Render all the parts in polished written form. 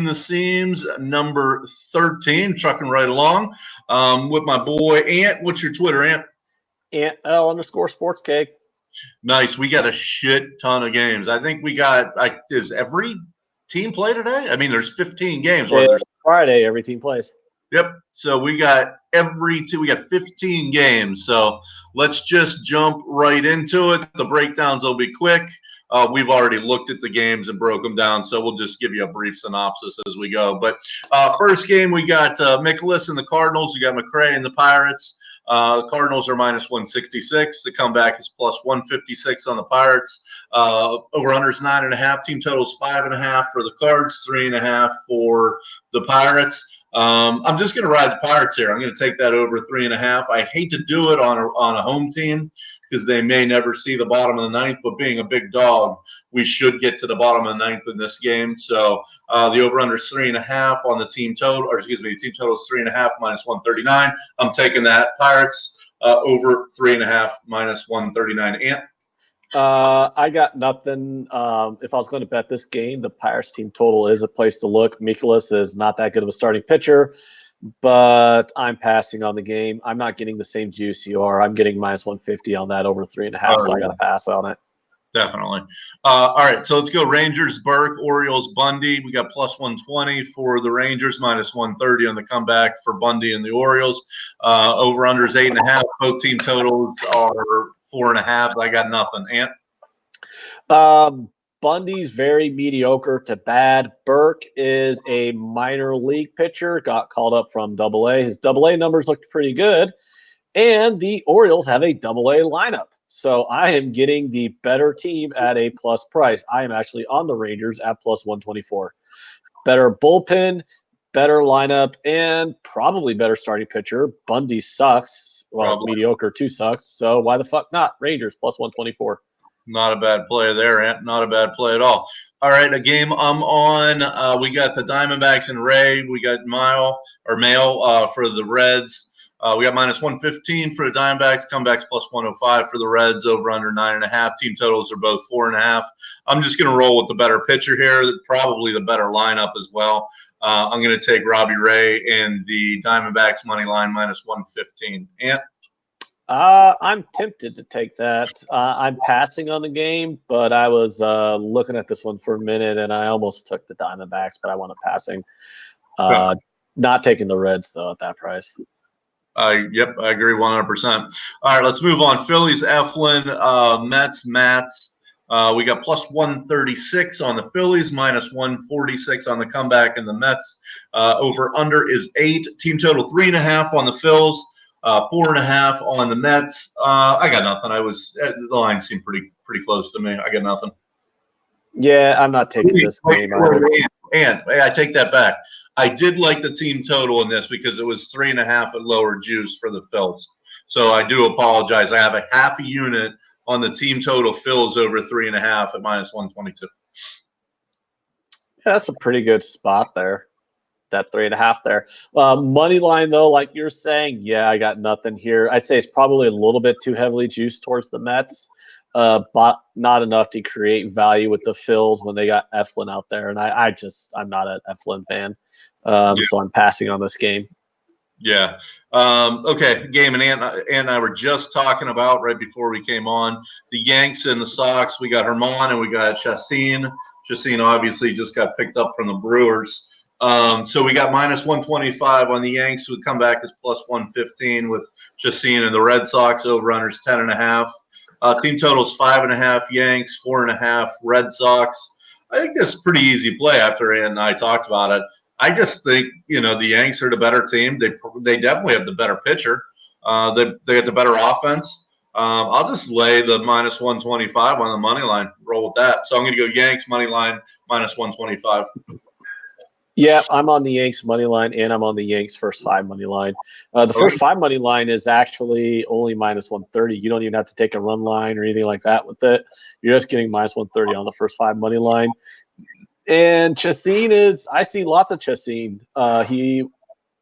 the seams, number 13, trucking right along with my boy Ant. What's your Twitter, Ant? AntL_sportscake. Nice. We got a shit ton of games. I think we got, is every team play today? I mean, there's 15 games. There's Friday, every team plays. Yep. So we got we got 15 games. So let's just jump right into it. The breakdowns will be quick. We've already looked at the games and broke them down, so we'll just give you a brief synopsis as we go. But first game, we got Mikolas and the Cardinals. We got McRae and the Pirates. The Cardinals are minus 166. The comeback is plus 156 on the Pirates. Over-under is 9.5. Team total is 5.5 for the Cards, 3.5 for the Pirates. I'm just going to ride the Pirates here. I'm going to take that over 3.5. I hate to do it on a home team because they may never see the bottom of the ninth, but being a big dog, we should get to the bottom of the ninth in this game. So the over-under is 3.5 on the team total, or excuse me, the team total is 3.5 minus 139. I'm taking that. Pirates over 3.5 minus 139. Ant? I got nothing. If I was going to bet this game, the Pirates team total is a place to look. Mikolas is not that good of a starting pitcher, but I'm passing on the game. I'm not getting the same juice you are. I'm getting minus 150 on that over 3.5, so I got to pass on it. Definitely. All right, so let's go Rangers, Burke, Orioles, Bundy. We got plus 120 for the Rangers, minus 130 on the comeback for Bundy and the Orioles. Over-under is 8.5. Both team totals are 4.5. I got nothing. Ant? Bundy's very mediocre to bad. Burke is a minor league pitcher, got called up from Double-A. His Double-A numbers looked pretty good, and the Orioles have a Double-A lineup. So I am getting the better team at a plus price. I am actually on the Rangers at plus 124. Better bullpen, better lineup, and probably better starting pitcher. Bundy sucks. Well, mediocre too sucks. So why the fuck not? Rangers plus 124. Not a bad play there, Ant. Not a bad play at all. All right, a game I'm on. We got the Diamondbacks and Ray. We got Mail for the Reds. We got minus 115 for the Diamondbacks. Comebacks plus 105 for the Reds. Over under 9.5. Team totals are both 4.5. I'm just going to roll with the better pitcher here. Probably the better lineup as well. I'm going to take Robbie Ray and the Diamondbacks money line minus 115. Ant? I'm tempted to take that. I'm passing on the game, but I was looking at this one for a minute, and I almost took the Diamondbacks, but I want a passing. Not taking the Reds, though, at that price. Yep, I agree 100%. All right, let's move on. Phillies, Eflin, Mets. We got plus 136 on the Phillies, minus 146 on the comeback, and the Mets. Over under is 8. Team total 3.5 on the Phils. 4.5 on the Mets. I got nothing. The line seemed pretty close to me. I got nothing. Yeah, I'm not taking this game. And I take that back. I did like the team total in this because it was 3.5 at lower juice for the Phils. So I do apologize. I have a half a unit on the team total Phils over 3.5 at minus 122. Yeah, that's a pretty good spot there. That 3.5 there. Money line, though, like you're saying, yeah, I got nothing here. I'd say it's probably a little bit too heavily juiced towards the Mets, but not enough to create value with the Phils when they got Eflin out there. And I'm not an Eflin fan, so I'm passing on this game. Yeah. Okay, game and I were just talking about right before we came on the Yanks and the Sox. We got Herman and we got Chacin. Chacin obviously just got picked up from the Brewers. So we got minus 125 on the Yanks, who come back as plus 115 with Chacin and the Red Sox. Over-under is 10.5. Team total is 5.5 Yanks, 4.5 Red Sox. I think this is pretty easy play after Ann and I talked about it. I just think, the Yanks are the better team. They definitely have the better pitcher. They got the better offense. I'll just lay the minus 125 on the money line. Roll with that. So I'm going to go Yanks money line minus 125. Yeah, I'm on the Yanks money line, and I'm on the Yanks first 5 money line. The first 5 money line is actually only minus 130. You don't even have to take a run line or anything like that with it. You're just getting minus 130 on the first 5 money line. And Chacin I see lots of Chacin. He,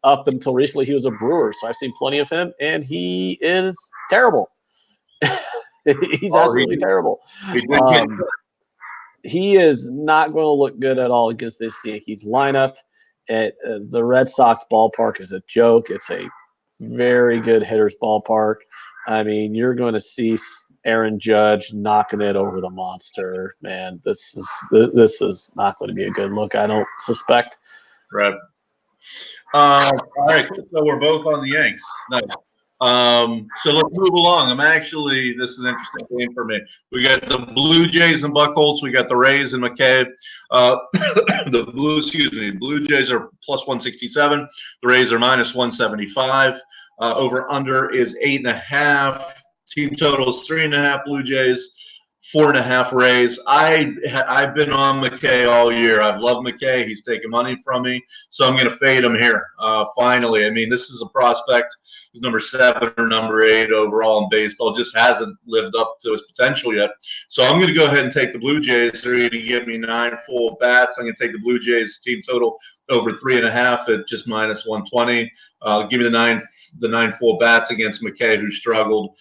up until recently, he was a Brewer, so I've seen plenty of him, and he is terrible. He's absolutely terrible. he is not going to look good at all against this Yankees lineup. The Red Sox ballpark is a joke. It's a very good hitter's ballpark. I mean, you're going to see Aaron Judge knocking it over the monster. Man, this is not going to be a good look, I don't suspect. Right. All right, so we're both on the Yanks. Nice. So let's move along. This is an interesting game for me. We got the Blue Jays and Buckholz. We got the Rays and McKay. Blue Jays are plus 167. The Rays are minus 175. Over under is 8.5. Team total is 3.5 Blue Jays. 4.5 Rays. I've been on McKay all year. I've loved McKay. He's taking money from me, so I'm going to fade him here. Finally, I mean, this is a prospect who's number 7 or number 8 overall in baseball. Just hasn't lived up to his potential yet. So I'm going to go ahead and take the Blue Jays. They're going to give me 9 full bats. I'm going to take the Blue Jays team total over 3.5 at just minus 120. Give me the nine full bats against McKay, who struggled.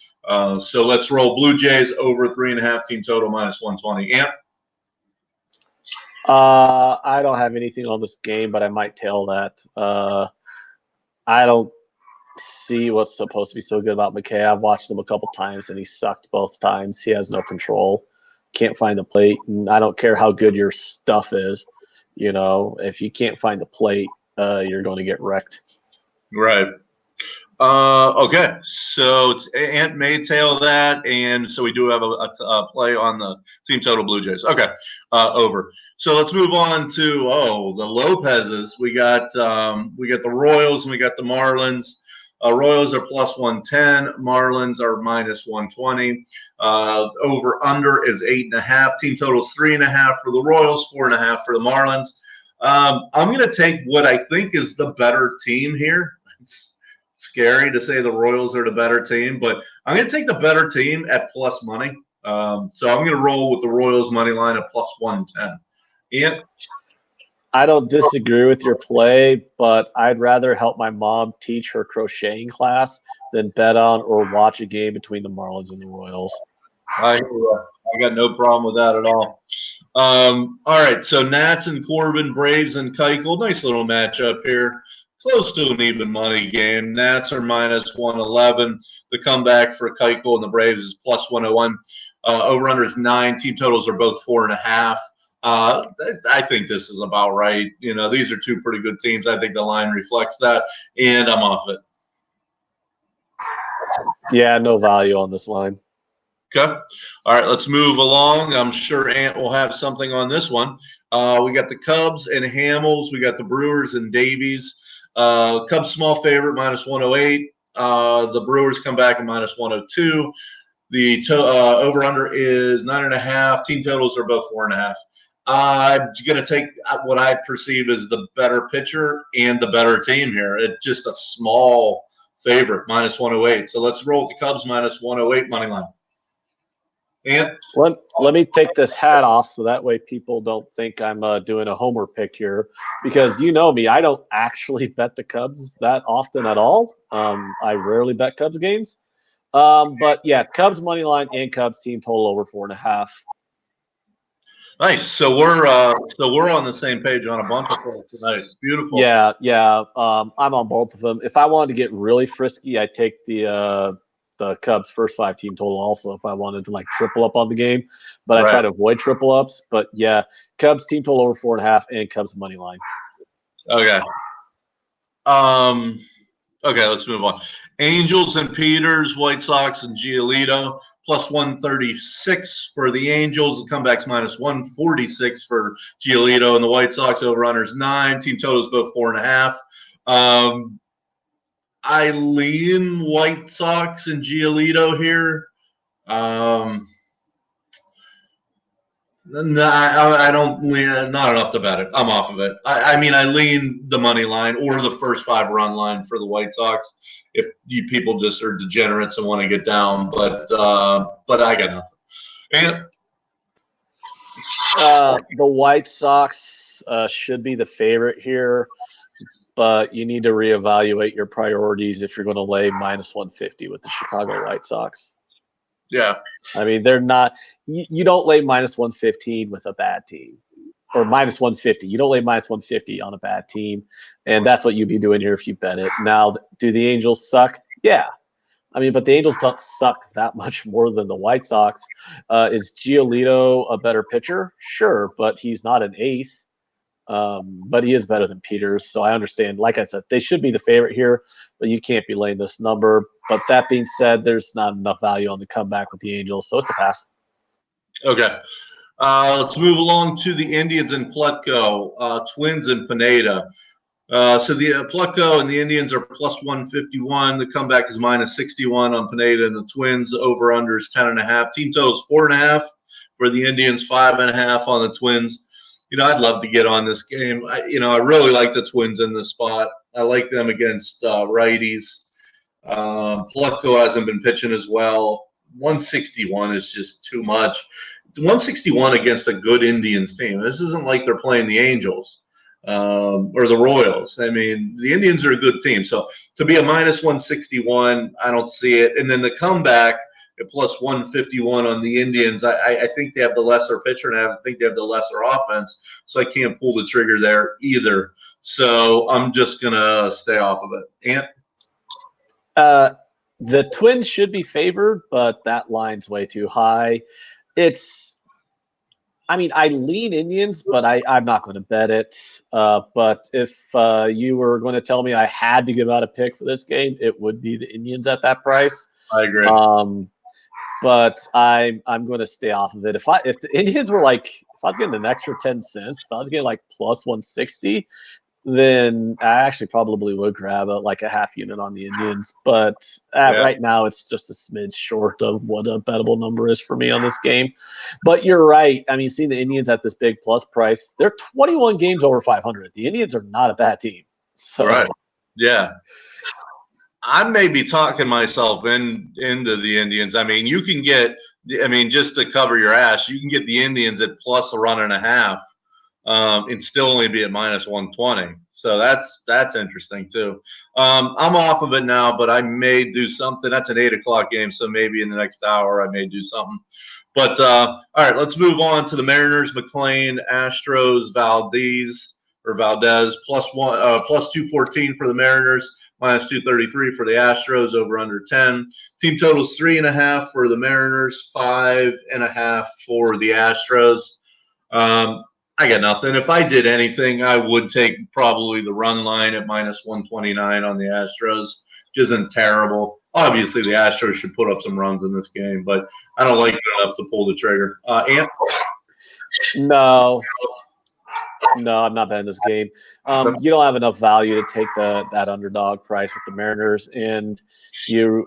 So let's roll Blue Jays over 3.5 team total minus 120. Amp? I don't have anything on this game, but I might tail that. I don't see what's supposed to be so good about McKay. I've watched him a couple times, and he sucked both times. He has no control. Can't find the plate. And I don't care how good your stuff is. You know, if you can't find the plate, you're going to get wrecked. Right. Okay, so Ant may tail that, and so we do have a play on the team total Blue Jays. Okay, over. So let's move on to the Lopez's. We got the Royals and we got the Marlins. Royals are plus 110. Marlins are minus 120. Over under is 8.5. Team total is 3.5 for the Royals, 4.5 for the Marlins. I'm going to take what I think is the better team here. It's scary to say the Royals are the better team, but I'm going to take the better team at plus money. So I'm going to roll with the Royals money line at plus 110. Ian? I don't disagree with your play, but I'd rather help my mom teach her crocheting class than bet on or watch a game between the Marlins and the Royals. I got no problem with that at all. All right, so Nats and Corbin, Braves and Keuchel. Nice little matchup here. Close to an even money game. Nats are minus 111. The comeback for Keuchel and the Braves is plus 101. Over-under is 9. Team totals are both 4.5. I think this is about right. You know, these are two pretty good teams. I think the line reflects that, and I'm off it. Yeah, no value on this line. Okay. All right, let's move along. I'm sure Ant will have something on this one. We got the Cubs and Hamels. We got the Brewers and Davies. Cubs small favorite, minus 108. The Brewers come back at minus 102. The over-under is 9.5. Team totals are both 4.5. I'm going to take what I perceive as the better pitcher and the better team here. It's just a small favorite, minus 108. So let's roll with the Cubs minus 108 money line. And let me take this hat off so that way people don't think I'm doing a homer pick here, because you know me, I don't actually bet the Cubs that often at all. I rarely bet Cubs games. But yeah, Cubs money line and Cubs team total over 4.5. Nice. So we're on the same page on a bunch of things tonight. Beautiful. Yeah. I'm on both of them. If I wanted to get really frisky, I'd take the Cubs first 5 team total also if I wanted to like triple up on the game, but I try to avoid triple ups. But yeah, Cubs team total over 4.5 and Cubs money line. Okay. Okay, let's move on. Angels and Peters, White Sox and Giolito, plus 136 for the Angels. The comeback's minus 146 for Giolito, and the White Sox over-unders 9. Team totals both 4.5. I lean White Sox and Giolito here. No, I don't lean. Not enough to bet it. I'm off of it. I mean, I lean the money line or the first 5 run line for the White Sox if you people just are degenerates and want to get down. But I got nothing. And the White Sox should be the favorite here, but you need to reevaluate your priorities if you're going to lay minus 150 with the Chicago White Sox. Yeah. I mean, they're not. You don't lay minus 115 with a bad team, or minus 150. You don't lay minus 150 on a bad team, and that's what you'd be doing here if you bet it. Now, do the Angels suck? Yeah. I mean, but the Angels don't suck that much more than the White Sox. Is Giolito a better pitcher? Sure, but he's not an ace. But he is better than Peters, so I understand. Like I said, they should be the favorite here, but you can't be laying this number. But that being said, there's not enough value on the comeback with the Angels, so it's a pass. Okay. Let's move along to the Indians and Plutko, Twins and Pineda. So the Plutko and the Indians are plus 151. The comeback is minus 61 on Pineda and the Twins. Over under is 10.5. Team total is 4.5 for the Indians, 5.5 on the Twins. I'd love to get on this game. I really like the Twins in this spot. I like them against righties. Plutko hasn't been pitching as well. 161 is just too much. 161 against a good Indians team. This isn't like they're playing the Angels or the Royals. I mean, the Indians are a good team. So to be a minus 161, I don't see it. And then the comeback at plus 151 on the Indians, I think they have the lesser pitcher, and I think they have the lesser offense. So I can't pull the trigger there either. So I'm just going to stay off of it. Ant? The Twins should be favored, but that line's way too high. I lean Indians, but I'm not going to bet it. But if you were going to tell me I had to give out a pick for this game, it would be the Indians at that price. I agree. But I'm going to stay off of it. If the Indians were if I was getting an extra 10 cents, if I was getting plus 160, then I actually probably would grab a half unit on the Indians. But right now, it's just a smidge short of what a bettable number is for me on this game. But you're right. I mean, seeing the Indians at this big plus price, they're 21 games over 500. The Indians are not a bad team. So. Right. Yeah. I may be talking myself into the Indians. I mean, you can get, just to cover your ass, you can get the Indians at plus a run and a half and still only be at minus 120. So that's interesting too. I'm off of it now, but I may do something. That's an 8 o'clock game, so maybe in the next hour I may do something. But all right, let's move on to the Mariners, McLean, Astros, Valdez, plus 214 for the Mariners, minus 233 for the Astros, over under 10. Team total is 3.5 for the Mariners, 5.5 for the Astros. I got nothing. If I did anything, I would take probably the run line at minus 129 on the Astros, which isn't terrible. Obviously, the Astros should put up some runs in this game, but I don't like it enough to pull the trigger. Ant? No, I'm not betting this game. You don't have enough value to take that underdog price with the Mariners, and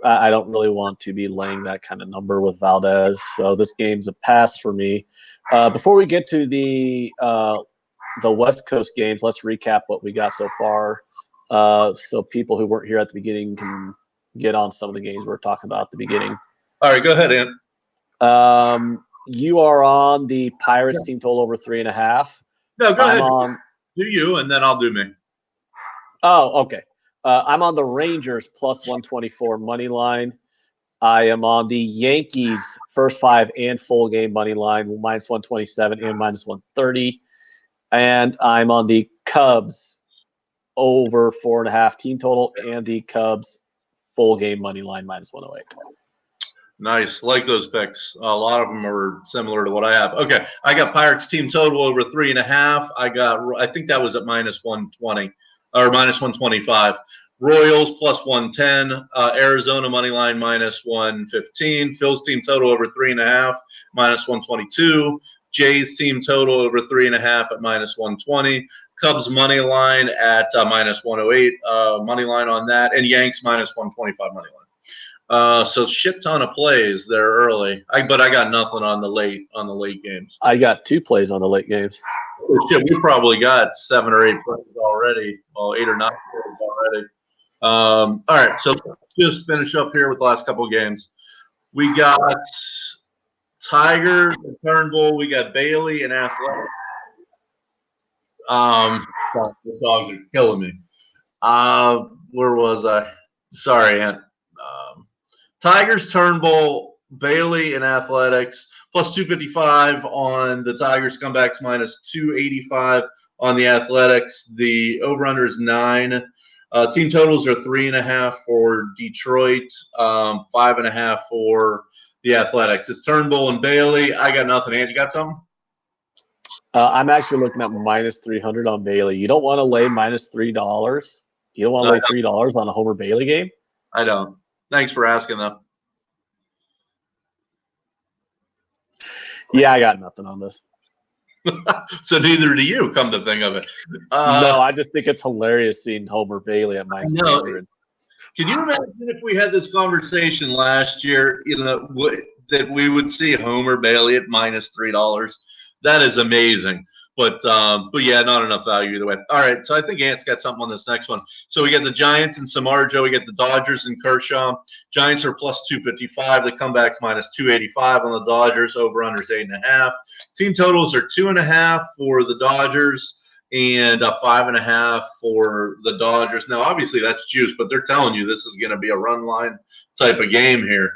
I don't really want to be laying that kind of number with Valdez. So this game's a pass for me. Before we get to the West Coast games, let's recap what we got so far, so people who weren't here at the beginning can get on some of the games we're talking about at the beginning. All right, go ahead, Ant. You are on the Pirates team total over 3.5. No, go ahead. Do you, and then I'll do me. Oh, okay. I'm on the Rangers plus 124 money line. I am on the Yankees first 5 and full game money line, minus 127 and minus 130. And I'm on the Cubs over 4.5 team total and the Cubs full game money line, minus 108. Nice. Like those picks. A lot of them are similar to what I have. Okay. I got Pirates team total over 3.5. I think that was at minus 120 or minus 125. Royals plus 110. Arizona money line minus 115. Phil's team total over 3.5, minus 122. Jays team total over 3.5 at minus 120. Cubs money line at minus 108. Money line on that. And Yanks minus 125 money line. So shit ton of plays there early. But I got nothing on the late games. I got 2 plays on the late games. Oh, shit, we probably got 7 or 8 plays already. Well, 8 or 9 plays already. All right, so let's just finish up here with the last couple of games. We got Tigers and Turnbull. We got Bailey and Athletic. The dogs are killing me. Where was I? Sorry, Ant. Tigers, Turnbull, Bailey in athletics, plus 255 on the Tigers, comebacks minus 285 on the athletics. The over-under is 9. Team totals are 3.5 for Detroit, 5.5 for the athletics. It's Turnbull and Bailey. I got nothing. Ant, you got something? I'm actually looking at minus 300 on Bailey. You don't want to lay minus $3. You don't want to lay $3 on a Homer Bailey game? I don't. Thanks for asking, though. Yeah, I got nothing on this. So neither do you, come to think of it. No, I just think it's hilarious seeing Homer Bailey at minus 300. Can you imagine if we had this conversation last year, that we would see Homer Bailey at minus $3? That is amazing. But yeah, not enough value either way. All right, so I think Ant's got something on this next one. So we get the Giants and Samardzija. We get the Dodgers and Kershaw. Giants are plus 255. The comebacks minus 285 on the Dodgers. Over-unders 8.5. Team totals are 2.5 for the Dodgers and 5.5 for the Dodgers. Now, obviously, that's juice, but they're telling you this is going to be a run line type of game here.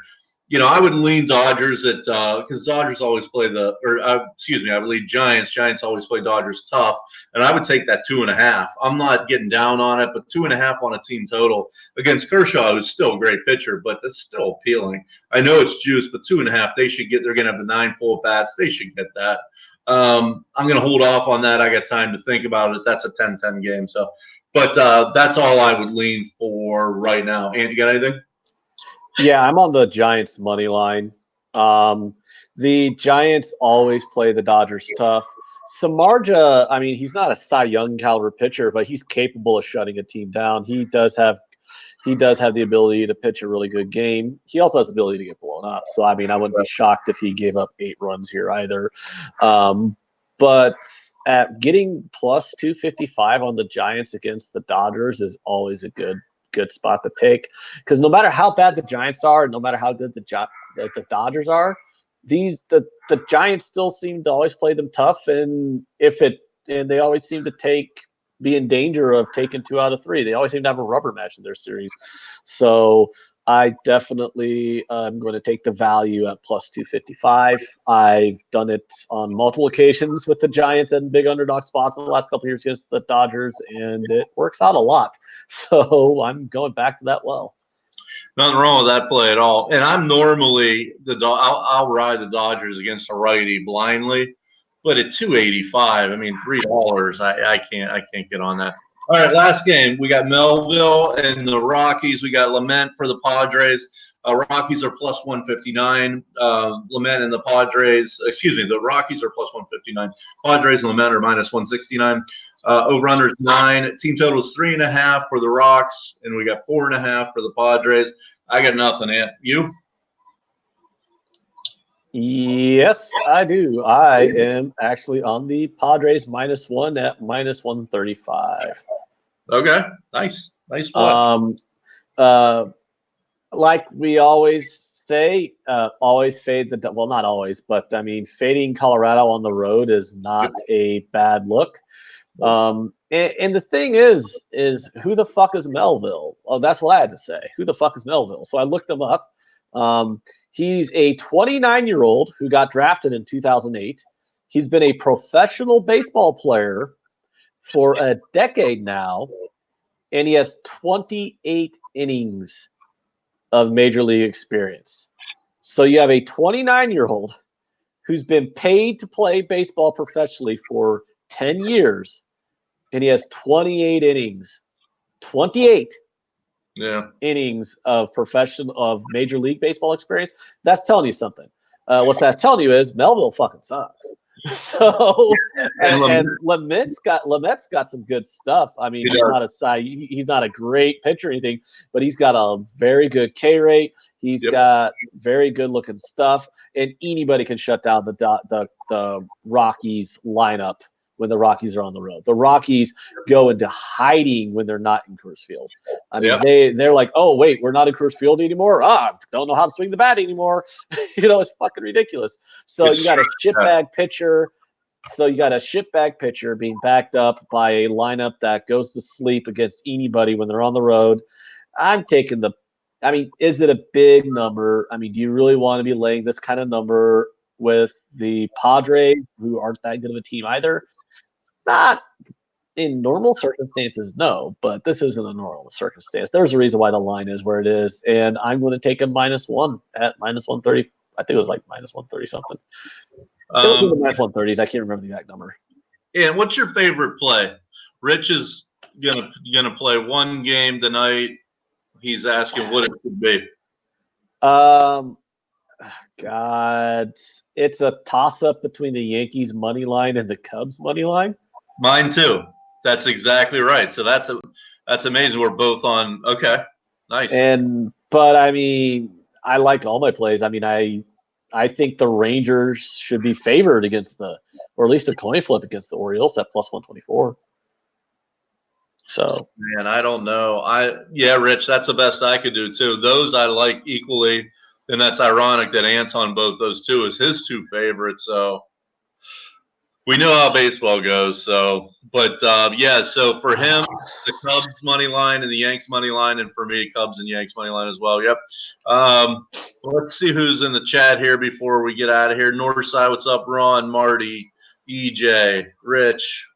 I would lean Dodgers at because Dodgers always play I would lean Giants. Giants always play Dodgers tough, and I would take that 2.5. I'm not getting down on it, but 2.5 on a team total against Kershaw, who's still a great pitcher, but that's still appealing. I know it's juice, but 2.5 they should get. They're going to have the 9 full bats. They should get that. I'm going to hold off on that. I got time to think about it. That's a 10-10 game. So, but that's all I would lean for right now. And you got anything? Yeah, I'm on the Giants money line. The Giants always play the Dodgers tough. Samardzija, I mean, he's not a Cy Young caliber pitcher, but he's capable of shutting a team down. He does have the ability to pitch a really good game. He also has the ability to get blown up. So, I mean, I wouldn't be shocked if he gave up 8 runs here either. But at getting plus 255 on the Giants against the Dodgers is always a good spot to take, because no matter how bad the Giants are, no matter how good the Dodgers are, the Giants still seem to always play them tough, and they always seem to be in danger of taking 2 out of 3. They always seem to have a rubber match in their series. So I definitely am going to take the value at plus 255. I've done it on multiple occasions with the Giants and big underdog spots in the last couple of years against the Dodgers, and it works out a lot. So I'm going back to that well. Nothing wrong with that play at all. And I'm normally I'll ride the Dodgers against a righty blindly, but at 285, I mean $3, I can't get on that. All right, last game. We got Melville and the Rockies. We got Lament for the Padres. Rockies are plus 159. Lament and the Rockies are plus 159. Padres and Lament are minus 169. Over-under is 9. Team total is 3.5 for the Rocks, and we got 4.5 for the Padres. I got nothing, Ant. You? Yes, I do. I am actually on the Padres -1 at minus 135. Okay, nice play. Like we always say, always fade well, not always, but I mean, fading Colorado on the road is not a bad look. And the thing is who the fuck is Melville? Oh, that's what I had to say. Who the fuck is Melville? So I looked him up. He's a 29-year-old who got drafted in 2008. He's been a professional baseball player for a decade now, and he has 28 innings of major league experience. So you have a 29-year-old who's been paid to play baseball professionally for 10 years, and he has 28 innings. 28 innings of major league baseball experience. That's telling you something. What that's telling you is Melville fucking sucks. So and Lamet's got some good stuff. I mean, he's not a great pitcher or anything, but he's got a very good K rate. He's got very good looking stuff, and anybody can shut down the Rockies lineup when the Rockies are on the road. The Rockies go into hiding when they're not in Coors Field. I mean, they're like, oh, wait, we're not in Coors Field anymore? Don't know how to swing the bat anymore. It's fucking ridiculous. So you got a shitbag pitcher. So you got a shitbag pitcher being backed up by a lineup that goes to sleep against anybody when they're on the road. I'm taking the I mean, is it a big number? I mean, do you really want to be laying this kind of number with the Padres, who aren't that good of a team either? Not in normal circumstances, no, but this isn't a normal circumstance. There's a reason why the line is where it is, and I'm going to take a -1 at -130. I think it was like -130 something. It was in the -130s. I can't remember the exact number. And what's your favorite play? Rich is gonna play one game tonight. He's asking what it could be. God, it's a toss-up between the Yankees money line and the Cubs money line. Mine too. That's exactly right. So that's amazing. We're both on. Okay, nice. But I mean, I like all my plays. I mean, I think the Rangers should be favored against or at least a coin flip against the Orioles at +124. So, man, I don't know. Rich, that's the best I could do too. Those I like equally, and that's ironic that Anton both those two is his two favorites. So we know how baseball goes. So, but so for him, the Cubs money line and the Yanks money line, and for me, Cubs and Yanks money line as well. Yep. Let's see who's in the chat here before we get out of here. Northside, what's up? Ron, Marty, EJ, Rich.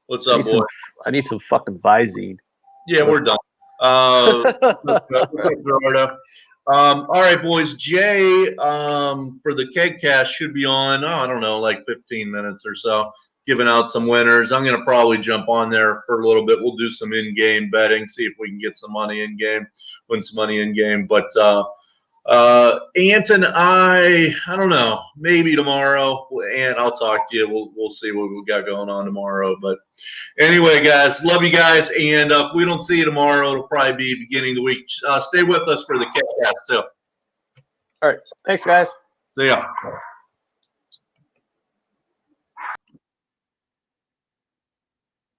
What's up, boy? I need some fucking Visine. Yeah, we're done. What's up, Gerardo? All right, boys. Jay for the keg cast should be on, I don't know, like 15 minutes or so, giving out some winners. I'm going to probably jump on there for a little bit. We'll do some in-game betting, see if we can get some money in-game, win some money in-game. But Ant and I don't know, maybe tomorrow. And I'll talk to you. We'll see what we got going on tomorrow. But anyway, guys, love you guys. And if we don't see you tomorrow, it'll probably be beginning of the week. Stay with us for the kickbacks too. All right. Thanks, guys. See ya.